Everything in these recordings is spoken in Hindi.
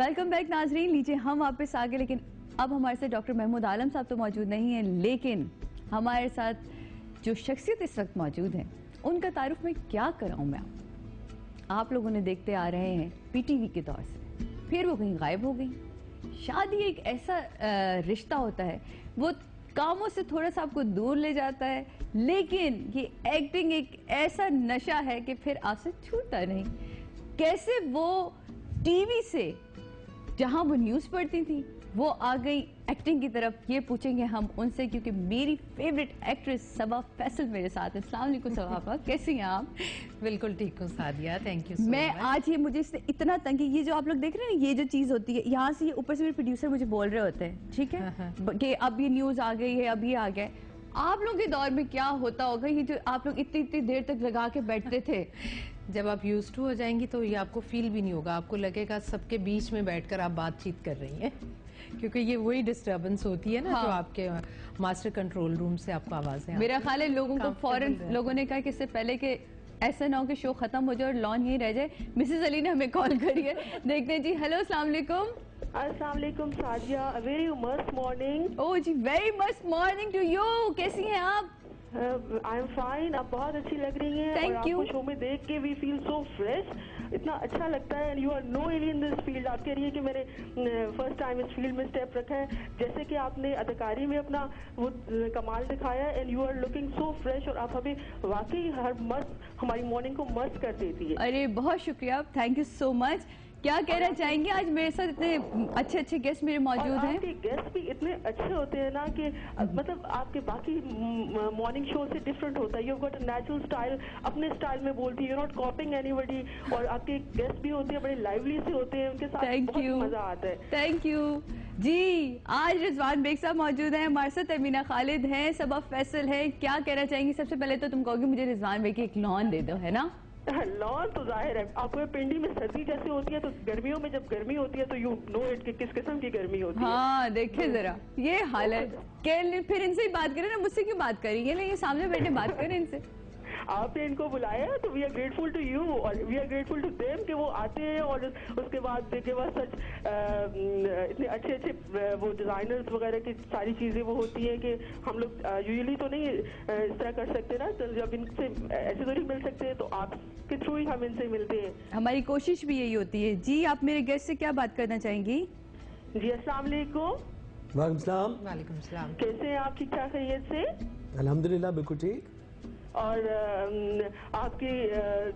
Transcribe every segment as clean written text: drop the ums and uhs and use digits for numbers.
वेलकम बैक नाजरीन। लीजिए हम वापस आ गए, लेकिन अब हमारे साथ डॉक्टर महमूद आलम साहब तो मौजूद नहीं है, लेकिन हमारे साथ जो शख्सियत इस वक्त मौजूद है उनका तारुफ मैं क्या कराऊं। मैं आप लोगों ने देखते आ रहे हैं पीटीवी के दौर से, फिर वो कहीं गायब हो गई। शादी एक ऐसा रिश्ता होता है, वो कामों से थोड़ा सा आपको दूर ले जाता है, लेकिन ये एक्टिंग एक ऐसा नशा है कि फिर आपसे छूटता नहीं। कैसे वो टीवी से जहां वो न्यूज पढ़ती थी वो आ गई एक्टिंग की तरफ, ये पूछेंगे हम उनसे, क्योंकि मेरी फेवरेट एक्ट्रेस सबा फैसल मेरे साथ है। अस्सलाम वालेकुम सबा, कैसी हैं आप? बिल्कुल ठीक हूँ सादिया, थैंक यू। मैं आज ये मुझे इससे इतना तंग, ये जो आप लोग देख रहे हैं ना, ये जो चीज होती है यहाँ से, ये ऊपर से मेरे प्रोड्यूसर मुझे बोल रहे होते हैं, ठीक है, कि अब ये न्यूज आ गई है, अब ये आ गया। आप लोगों के दौर में क्या होता होगा, ये जो आप लोग इतनी इतनी देर तक लगा के बैठते थे? जब आप यूज्ड टू हो जाएंगी तो ये आपको फील भी नहीं होगा, आपको लगेगा सबके बीच में बैठकर आप बातचीत कर रही हैं, क्योंकि ये वही डिस्टर्बेंस होती है ना। हाँ। जो आपके मास्टर कंट्रोल रूम से आपको आवाजें, मेरा ख्याल है लोगों को फौरन लोगों ने कहा कि इससे पहले कि ऐसा ना हो कि शो खत्म हो जाए और लॉन यहीं रह जाए, मिसेस अली ने हमें कॉल करी है। देखते हैं जी। हेलो, अस्सलाम वालेकुम। अस्सलाम वालेकुम सादिया, वेरी मस्त मॉर्निंग। ओह जी, वेरी मस्त मॉर्निंग टू यू। कैसी हैं आप? आई एम फाइन, आप बहुत अच्छी लग रही हैं। Thank you. आपको शो में देख के वी फील सो फ्रेश, इतना अच्छा लगता है। And you are no alien this field. आप कह रही है कि मैंने फर्स्ट टाइम इस फील्ड में स्टेप रखा है, जैसे कि आपने अदाकारी में अपना वो कमाल दिखाया। And you are looking so fresh, और आप हमें वाकई हर मस्त हमारी मॉर्निंग को मस्त कर देती है। अरे बहुत शुक्रिया, थैंक यू सो मच। क्या कहना चाहेंगे? आज मेरे साथ इतने अच्छे अच्छे गेस्ट मेरे मौजूद हैं। आपके गेस्ट भी इतने अच्छे होते हैं ना कि मतलब आपके बाकी मॉर्निंग शो से डिफरेंट होता है। You have got a natural style, अपने स्टाइल में बोलती है, यू नॉट कॉपिंग एनीबॉडी। और आपके गेस्ट भी होते हैं, बड़े लाइवली से होते हैं, उनके साथ बहुत मजा आता है। थैंक यू जी। आज रिजवान बेग साहब मौजूद हैं हमारे साथ, अमीना खालिद हैं, सबा फैसल है। क्या कहना चाहेंगी? सबसे पहले तो तुम कहोगे मुझे रिजवान बेग की एक लॉन दे दो, है ना? लॉन तो जाहिर है, आपको पिंडी में सर्दी जैसे होती है, तो गर्मियों में जब गर्मी होती है तो यू नो इट कि किस किस्म की गर्मी होती है। हाँ, देखिए जरा ये हाल है। फिर इनसे ही बात करें ना, मुझसे क्यों बात करेंगे? नहीं, ये सामने बैठे बात करें इनसे। आपने इनको बुलाया तो we are grateful to you, और we are grateful to them कि वो आते हैं, और उसके बाद देखे बाद सच इतने अच्छे अच्छे वो डिजाइनर्स वगैरह की सारी चीजें वो होती है कि हम लोग यूजुअली तो नहीं इस तरह कर सकते ना। तो जब इनसे ऐसे तो नहीं मिल सकते, तो आपके थ्रू ही हम इनसे मिलते हैं। हमारी कोशिश भी यही होती है जी। आप मेरे गेस्ट से क्या बात करना चाहेंगी? जी अस्सलाम वालेकुम। वालेकुम सलाम। कैसे हैं आप? ठीक ठाक खैरियत से? अल्हम्दुलिल्लाह, बिल्कुल ठीक। और आपके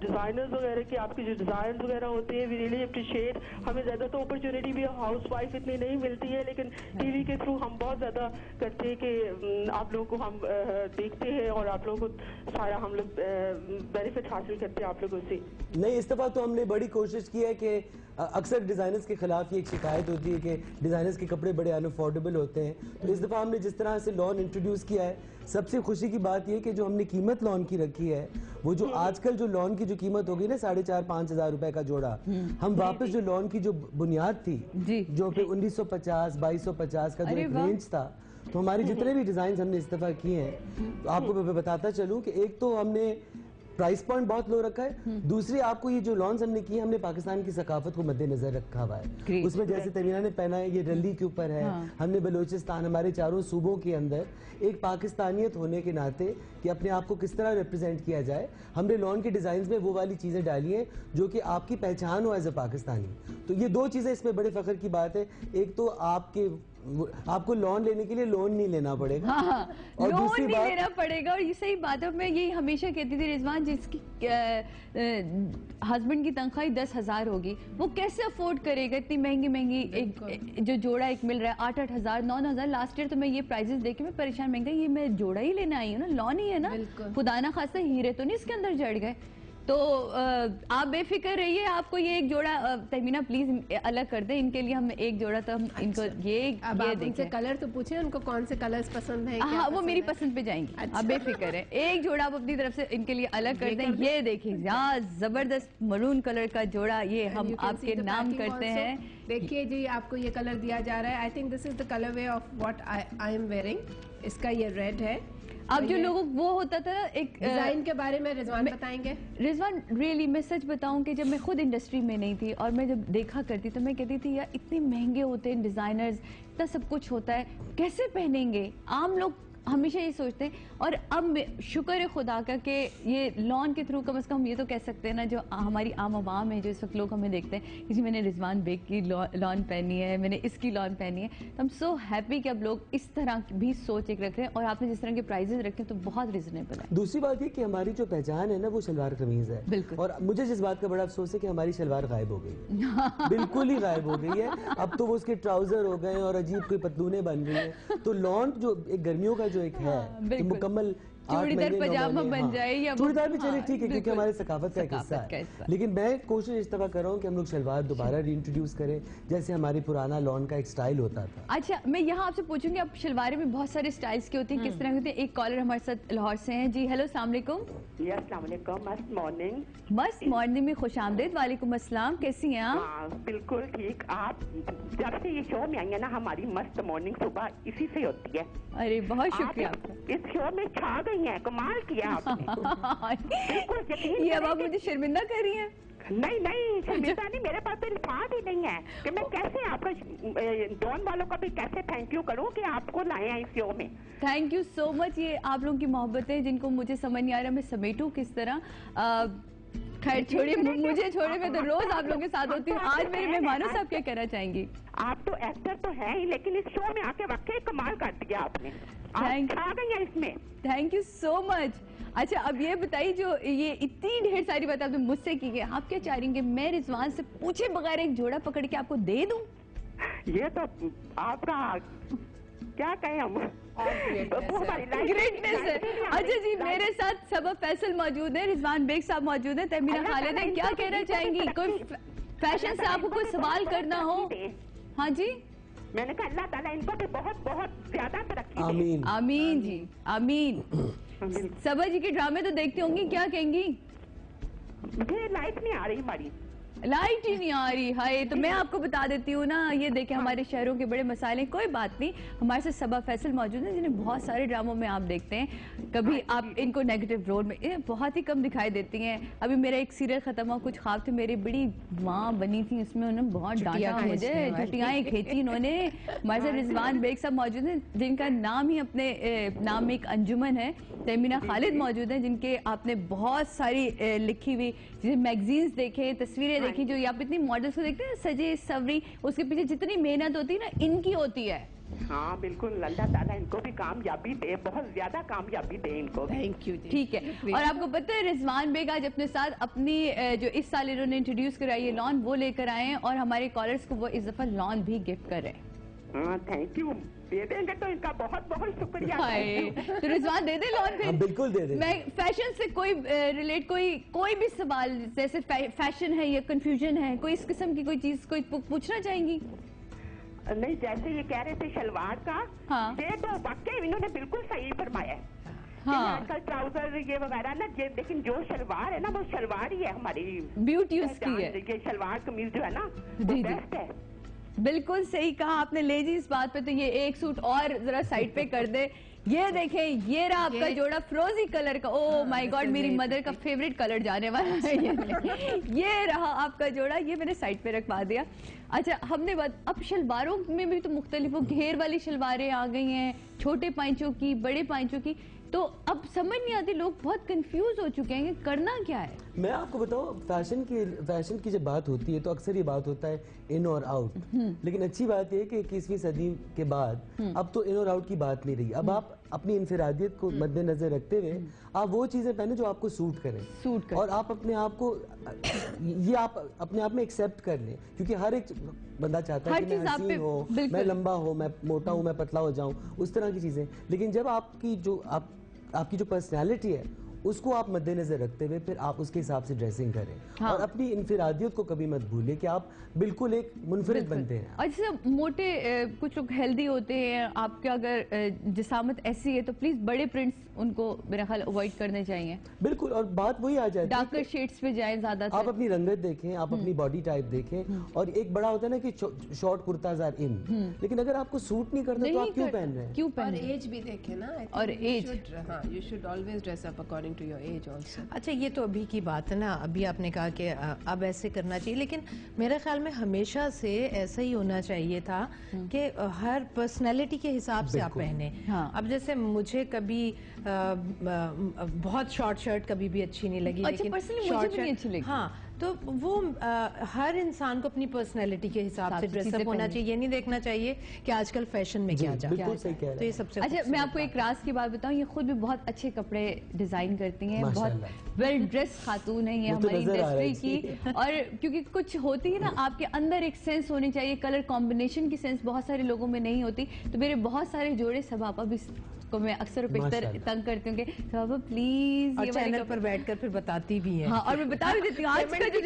डिजाइनर्स वगैरह के, आपके जो डिजाइन वगैरह होते हैं, वी रियली अप्रिशिएट। हमें ज्यादा तो अपॉर्चुनिटी भी हाउस वाइफ इतनी नहीं मिलती है, लेकिन टीवी के थ्रू हम बहुत ज्यादा करते हैं कि आप लोगों को हम देखते हैं, और आप लोगों को सारा हम लोग बेनिफिट हासिल करते हैं आप लोगों से। नहीं, इस दफा तो हमने बड़ी कोशिश की है कि अक्सर डिजाइनर्स के खिलाफ ये एक शिकायत होती है कि डिजाइनर्स के कपड़े बड़े अनअफोर्डेबल होते हैं। तो इस दफा हमने जिस तरह से लॉन इंट्रोड्यूस किया है, सबसे खुशी की बात यह कि जो हमने कीमत लॉन की रखी है, वो जो आजकल जो लॉन की जो कीमत होगी ना 4,500-5,000 रुपए का जोड़ा, हम वापस जो लॉन की जो बुनियाद थी, जो फिर 1950 2250 का जो एक रेंज था, तो हमारे जितने भी डिजाइन हमने इस दफा किए हैं, तो आपको मैं बताता चलूं कि एक तो हमने प्राइस पॉइंट बहुत लो रखा है, दूसरी आपको ये जो लॉन्स हमने किए, हमने पाकिस्तान की सकाफत को मद्देनजर रखा हुआ है। उसमें जैसे तमीना ने पहना है, ये रली के ऊपर है। हमने बलोचिस्तान, हमारे चारों सूबों के अंदर एक पाकिस्तानियत होने के नाते कि अपने आप को किस तरह रिप्रेजेंट किया जाए, हमने लॉन के डिजाइन में वो वाली चीजें डाली हैं जो कि आपकी पहचान हो एज ए पाकिस्तानी। तो ये दो चीजें इसमें बड़े फख्र की बात है। एक तो आपको लोन लेने के लिए लोन नहीं लेना पड़ेगा, हाँ, और लोन नहीं लेना पड़ेगा। और ये सही बात है, मैं यही हमेशा कहती थी रिजवान, जिसकी हस्बैंड की तनख्वाही 10,000 होगी, वो कैसे अफोर्ड करेगा इतनी महंगी महंगी एक जो जोड़ा एक मिल रहा है 8-8 हजार 9,000। लास्ट ईयर तो मैं ये प्राइजेस देख के मैं परेशान, महंगा, ये मैं जोड़ा ही लेने आई हूँ ना, लॉन ही है ना, खुदा ना खासा हीरे तो नहीं इसके अंदर जड़ गए। तो आप बेफिक्र रहिए, आपको ये एक जोड़ा तहमीना प्लीज अलग कर दे इनके लिए, हम एक जोड़ा तो हम इनको ये देखिए। कलर तो पूछे उनको कौन से कलर्स पसंद है? हाँ, वो मेरी पसंद पे जाएंगी। आप बेफिक्र है, एक जोड़ा आप अपनी तरफ से इनके लिए अलग कर दें। ये देखिए यार, जबरदस्त मरून कलर का जोड़ा, ये हम आपके नाम करते हैं। देखिए जी, आपको ये कलर दिया जा रहा है। I think this is the colour way of what I am wearing. इसका ये रेड है। अब जो लोगों वो होता था ना एक डिजाइन के बारे में रिजवान बताएंगे। रिजवान रियली मैं सच बताऊं कि जब मैं खुद इंडस्ट्री में नहीं थी और मैं जब देखा करती तो मैं कहती थी यार इतने महंगे होते हैं डिजाइनर्स, इतना सब कुछ होता है, कैसे पहनेंगे? आम लोग हमेशा ये सोचते हैं। और अब शुक्र है खुदा का कि ये लॉन के थ्रू कम से कम हम ये तो कह सकते हैं ना, जो हमारी आम आवाम है जो इस वक्त लोग हमें देखते हैं कि जी मैंने रिजवान बेग की लॉन पहनी है, मैंने इसकी लॉन पहनी है, तो हम सो हैप्पी कि अब लोग इस तरह भी सोच एक रख रहे हैं। और आपने जिस तरह के प्राइजेस रखे तो बहुत रिजनेबल है। दूसरी बात ये कि हमारी जो पहचान है ना वो शलवार कमीज है। बिल्कुल। और मुझे जिस बात का बड़ा अफसोस है कि हमारी शलवार गायब हो गई बिल्कुल ही गायब हो गई है। अब तो वो उसके ट्राउजर हो गए और अजीब कोई पतलूने बन रही हैं। तो लॉन जो एक गर्मियों का जो एक है कि मुकम्मल चूड़ीदार पजामा बन जाए या चूड़ीदार भी चले ठीक है क्योंकि हमारे सकाफत का एक हिस्सा है। लेकिन मैं कोशिश इस तरह कर रहा हूँ कि हम लोग शलवार दोबारा रीइंट्रोड्यूस करें जैसे हमारी पुराना लॉन का एक स्टाइल होता था। अच्छा मैं यहाँ आपसे पूछूंगी, अब शलवारें में बहुत सारे स्टाइल्स की होती हैं, किस तरह की होती है? एक कॉलर हमारे साथ लाहौर से हैं जी। हेलो अस्सलाम वालेकुम। अस्सलाम वालेकुम, मस्त मॉर्निंग। मस्त मॉर्निंग में खुशामदीद। वालेकुम अस्सलाम, कैसी हैं आप? हाँ बिल्कुल ठीक। आप जब से ये शो में आई है ना, हमारी मस्त मॉर्निंग सुबह इसी से होती है। अरे बहुत शुक्रिया आप आपका। इस शो में छा गई हैं, कमाल किया आपने। बिल्कुल यकीन ये अब आप मुझे शर्मिंदा कर रही हैं। नहीं नहीं शर्मिंदा नहीं, मेरे पास तो इल्फाज ही नहीं है कि मैं कैसे आपका डॉन वालों का भी कैसे थैंक यू करूं कि आपको लाए हैं इस शो में। Thank you so much. ये आप लोगों की मोहब्बतें जिनको मुझे समझ नहीं आ रहा मैं समेटूं किस तरह। खैर छोड़िए, मुझे छोड़िए, मैं तो रोज आप लोगों के साथ होती हूँ। आज मेरे मेहमानों से आप क्या कहना चाहेंगी? आप तो एक्टर तो हैं ही, लेकिन इस शो में आके वाकई कमाल कर दिया आपने। Thank- आप छा गई हैं इसमें। Thank you so much. अच्छा अब ये बताइए, जो ये इतनी ढेर सारी बातें आपने मुझसे की है, आप क्या चाह रही हैं कि मैं रिजवान से पूछे बगैर एक जोड़ा पकड़ के आपको दे दूं? ये तो आपका क्या कहें हम, ग्रेटनेस है। अच्छा जी, मेरे साथ सबा फैसल मौजूद है, रिजवान बेग साहब मौजूद है, तहमीना खालिद है। क्या कहना चाहेंगी? कोई फैशन से आपको कोई सवाल करना हो? हाँ जी, मैंने कहा अल्लाह ताला इनको भी बहुत बहुत ज्यादा तरक्की दे। आमीन आमीन जी आमीन। सबा जी के ड्रामे तो देखते होंगी, क्या कहेंगी? मुझे लाइट नहीं आ रही हमारी। लाइट ही नहीं आ रही, हाय। तो मैं आपको बता देती हूँ ना, ये देखें हमारे शहरों के बड़े मसाले। कोई बात नहीं, हमारे साथ सबा फैसल मौजूद है जिन्हें बहुत सारे ड्रामों में आप देखते हैं। कभी आप इनको नेगेटिव रोल में, इन्हें बहुत ही कम दिखाई देती हैं। अभी मेरा एक सीरियल खत्म हुआ, कुछ ख्वाब थे, मेरी बड़ी माँ बनी थी उसमें, उन्होंने बहुत डांटा मुझे, छुट्टियाँ खींची इन्होंने। हमारे साथ रिजवान बेग साहब मौजूद हैं जिनका नाम ही अपने नाम में एक अंजुमन है। तहमीना खालिद मौजूद हैं जिनके आपने बहुत सारी लिखी हुई मैगजीन्स देखे, तस्वीरें देखी, जो आप इतनी मॉडल्स को देखते हैं सजे सवरी, उसके पीछे जितनी मेहनत होती है ना, इनकी होती है। हाँ बिल्कुल, अल्लाह ताला इनको भी कामयाबी दे, बहुत ज्यादा कामयाबी दे इनको। Thank you. ठीक है। और आपको पता है रिजवान बेग आज अपने साथ अपनी जो इस साल इन्होंने इंट्रोड्यूस कराई है लॉन, वो लेकर आए हैं और हमारे कॉलर्स को वो इस दफा लॉन भी गिफ्ट कर रहे हैं। हाँ थैंक यू, दे देंगे तो इनका बहुत बहुत शुक्रिया। तो रिजवान दे दे लॉन फिर। बिल्कुल दे दे। मैं फैशन से कोई रिलेट कोई भी सवाल, जैसे फैशन है या कंफ्यूजन है, कोई इस किस्म की कोई चीज कोई पूछना चाहेंगी? नहीं, जैसे ये कह रहे थे शलवार का, हाँ। ये तो वाकई इन्होंने बिल्कुल सही फरमाया है। हाँ। आजकल ट्राउजर ये वगैरह ना, लेकिन जो शलवार है ना वो शलवार ही है हमारी ब्यूटी उसकी है। ये शलवार कमीज जो है ना जी, वो जी। बेस्ट है। बिल्कुल सही कहा आपने। ले जी इस बात पे तो ये एक सूट और जरा साइड पे कर दे। ये देखें, ये रहा आपका जोड़ा फिरोजी कलर का। ओ माय गॉड, मेरी मदर का फेवरेट कलर जाने वाला है ये रहा आपका जोड़ा, ये मैंने साइड पे रखवा दिया। अच्छा हमने बात, अब शलवारों में भी तो मुख्तलिफ घेर वाली शलवारें आ गई हैं, छोटे पाइंचों की, बड़े पाइंचों की। तो अब समझ नहीं आती, लोग बहुत कंफ्यूज हो चुके हैं कि करना क्या है। मैं आपको बताऊं, फैशन की जब बात होती है तो अक्सर ये बात होता है इन और आउट। लेकिन अच्छी बात है कि 21वीं सदी के बाद अब तो इन और आउट की बात नहीं रही। अब आप अपनी इंफरादियत को मद्देनजर रखते हुए आप वो चीजें पहने जो आपको सूट करें, और आप अपने आप को ये आप अपने आप में एक्सेप्ट कर लें, क्योंकि हर एक बंदा चाहता है कि मैं हसीन हो, मैं लंबा हो, मैं मोटा हूँ, मैं पतला हो जाऊं, उस तरह की चीजें। लेकिन जब आपकी जो पर्सनैलिटी है उसको आप मद्देनजर रखते हुए फिर आप उसके हिसाब से ड्रेसिंग करें। हाँ। और अपनी इनफिरादियत को कभी मत भूलिए कि आप बिल्कुल एक मुनफरिद बनते हैं। और जैसे मोटे कुछ लोग हेल्दी होते हैं, आपके अगर जिसामत ऐसी है तो प्लीज बड़े प्रिंट्स उनको मेरा ख्याल अवॉइड करने चाहिए। बिल्कुल, और बात वही आ जाती है, डार्कर शेड्स पे जाएं ज्यादातर। आप अपनी रंगत देखें, आप अपनी बॉडी टाइप देखें। और एक बड़ा होता है ना कि शॉर्ट कुर्ताज आर इन, लेकिन अगर आपको सूट नहीं करता तो आप क्यों पहन रहे हैं? क्यों और पहन रहे हैं? एज भी देखे ना। और age। You should always dress up according to your age also. अच्छा, ये तो अभी की बात है ना, अभी आपने कहा कि अब ऐसे करना चाहिए, लेकिन मेरे ख्याल में हमेशा से ऐसा ही होना चाहिए था कि हर पर्सनैलिटी के हिसाब से आप पहने। हाँ। अब जैसे मुझे कभी बहुत शॉर्ट शर्ट कभी भी अच्छी नहीं लगी। अच्छा, personally मुझे भी नहीं अच्छी लगी। हाँ, तो वो हर इंसान को अपनी पर्सनैलिटी के हिसाब से ड्रेसअप होना चाहिए। ये नहीं देखना चाहिए कि आजकल फैशन में क्या जा रहा बिल्कुल सही कह है। तो रहे ये हैं। सबसे अच्छा, मैं आपको एक राज की बात बताऊं, ये खुद भी बहुत अच्छे कपड़े डिजाइन करती हैं, बहुत माशाल्लाह। वेल ड्रेस खातून है ये वो तो हमारी नजर आ रहा है इंडस्ट्री की। और क्योंकि कुछ होती है ना, आपके अंदर एक सेंस होनी चाहिए, कलर कॉम्बिनेशन की सेंस बहुत सारे लोगों में नहीं होती। तो मेरे बहुत सारे जोड़े सबापा भी को मैं अक्सर तंग करती हूँ कि सबापा प्लीज और चैनल पर बैठकर फिर बताती भी है। हाँ, और मैं बता भी देती हूँ आज का जो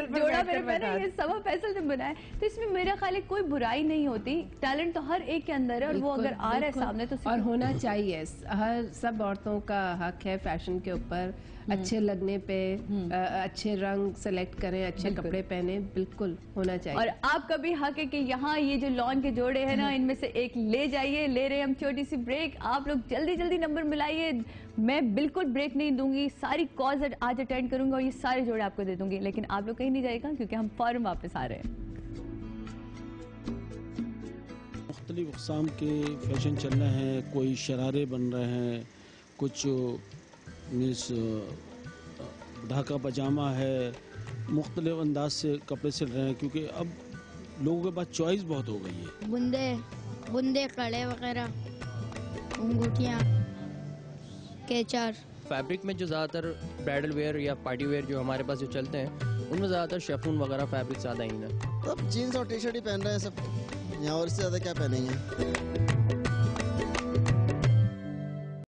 जोड़ा मेरे मैंने बता। ये सबा फैसल ने बनाया, तो इसमें मेरा ख्याल है कोई बुराई नहीं होती। टैलेंट तो हर एक के अंदर है, और वो अगर आ रहा है सामने तो और होना चाहिए। हर सब औरतों का हक है फैशन के ऊपर, अच्छे लगने पे, अच्छे रंग सेलेक्ट करें, अच्छे कपड़े पहने, बिल्कुल होना चाहिए। और आपका भी हक है कि यहाँ ये जो लॉन के जोड़े हैं ना, इनमें से एक ले जाइए। ले रहे हैं हम छोटी सी ब्रेक, आप लोग जल्दी जल्दी नंबर मिलाइए। मैं बिल्कुल ब्रेक नहीं दूंगी, सारी कॉल्स आज अटेंड करूंगा और ये सारे जोड़े आपको दे दूंगी, लेकिन आप लोग कहीं नहीं जाएगा क्योंकि हम फौरन वापस आ रहे हैं। मुख्तलिफ अक़साम के फैशन चल रहे हैं, कोई शरारे बन रहे हैं, कुछ मीन्स ढाका पजामा है, मुख्तलिफ अंदाज से कपड़े सिल रहे हैं, क्योंकि अब लोगों के पास चॉइस बहुत हो गई है। बुंदे कड़े वगैरह, अंगूठियाँ, केचर। फैब्रिक में जो ज़्यादातर ब्राइडल वेयर या पार्टी वेयर जो हमारे पास जो चलते हैं, उनमें ज़्यादातर शेफून वगैरह फैब्रिक ज़्यादा ही है। तो अब जीन्स और टी शर्ट ही पहन रहे हैं सब यहाँ, और इससे ज़्यादा क्या पहनेंगे।